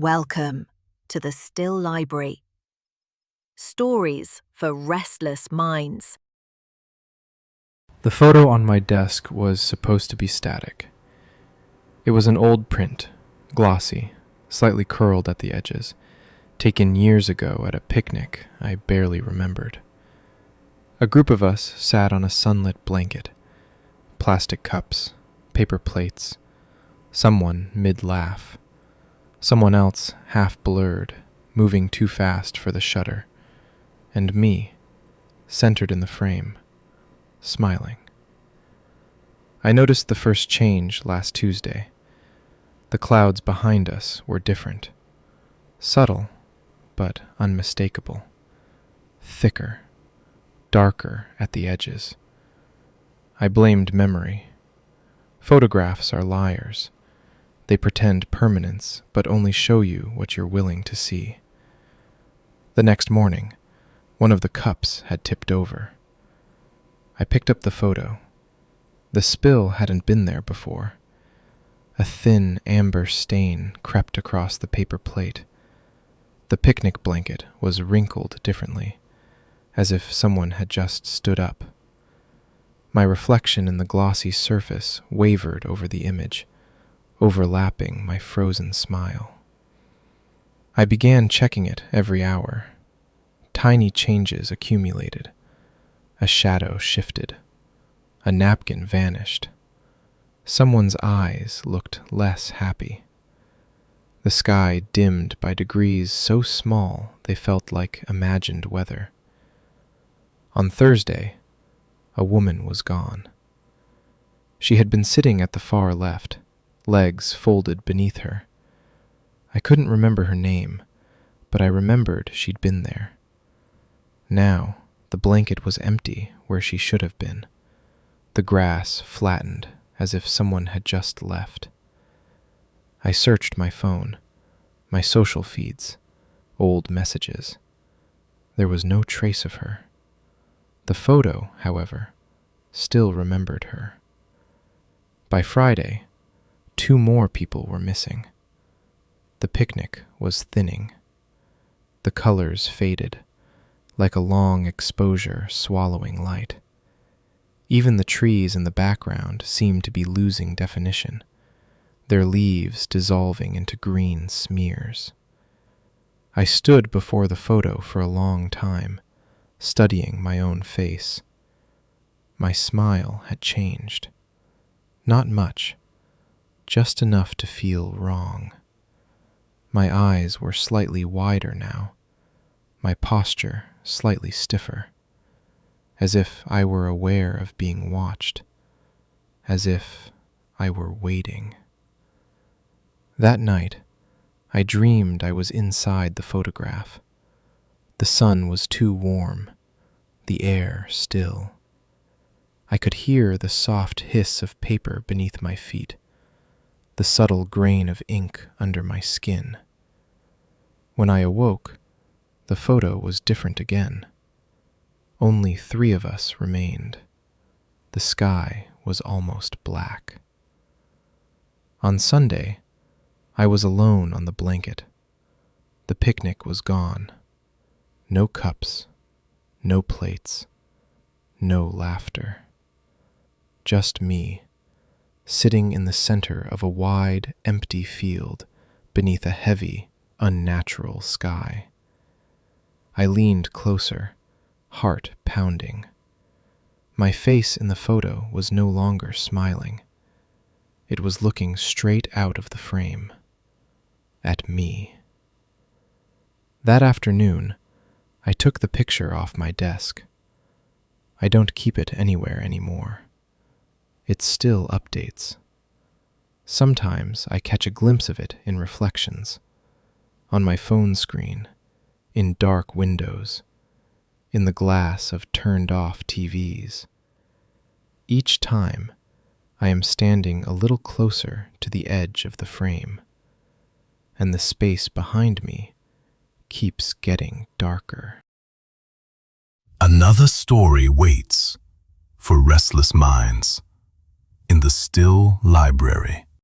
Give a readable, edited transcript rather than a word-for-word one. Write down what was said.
Welcome to the Still Library. Stories for restless minds. The photo on my desk was supposed to be static. It was an old print, glossy, slightly curled at the edges, taken years ago at a picnic I barely remembered. A group of us sat on a sunlit blanket, plastic cups, paper plates, someone mid-laugh, someone else half-blurred, moving too fast for the shutter, and me, centered in the frame, smiling. I noticed the first change last Tuesday. The clouds behind us were different. Subtle, but unmistakable. Thicker, darker at the edges. I blamed memory. Photographs are liars. They pretend permanence, but only show you what you're willing to see. The next morning, one of the cups had tipped over. I picked up the photo. The spill hadn't been there before. A thin amber stain crept across the paper plate. The picnic blanket was wrinkled differently, as if someone had just stood up. My reflection in the glossy surface wavered over the image, overlapping my frozen smile. I began checking it every hour. Tiny changes accumulated. A shadow shifted. A napkin vanished. Someone's eyes looked less happy. The sky dimmed by degrees so small they felt like imagined weather. On Thursday, a woman was gone. She had been sitting at the far left, legs folded beneath her. I couldn't remember her name, but I remembered she'd been there. Now, the blanket was empty where she should have been. The grass flattened as if someone had just left. I searched my phone, my social feeds, old messages. There was no trace of her. The photo, however, still remembered her. By Friday, 2 more people were missing. The picnic was thinning. The colors faded, like a long exposure swallowing light. Even the trees in the background seemed to be losing definition, their leaves dissolving into green smears. I stood before the photo for a long time, studying my own face. My smile had changed. Not much, just enough to feel wrong. My eyes were slightly wider now, my posture slightly stiffer, as if I were aware of being watched, as if I were waiting. That night, I dreamed I was inside the photograph. The sun was too warm, the air still. I could hear the soft hiss of paper beneath my feet, the subtle grain of ink under my skin. When I awoke, the photo was different again. Only 3 of us remained. The sky was almost black. On Sunday, I was alone on the blanket. The picnic was gone. No cups, no plates, no laughter. Just me, sitting in the center of a wide, empty field beneath a heavy, unnatural sky. I leaned closer, heart pounding. My face in the photo was no longer smiling. It was looking straight out of the frame, at me. That afternoon, I took the picture off my desk. I don't keep it anywhere anymore. It still updates. Sometimes I catch a glimpse of it in reflections, on my phone screen, in dark windows, in the glass of turned-off TVs. Each time, I am standing a little closer to the edge of the frame, and the space behind me keeps getting darker. Another story waits for restless minds in the Still Library.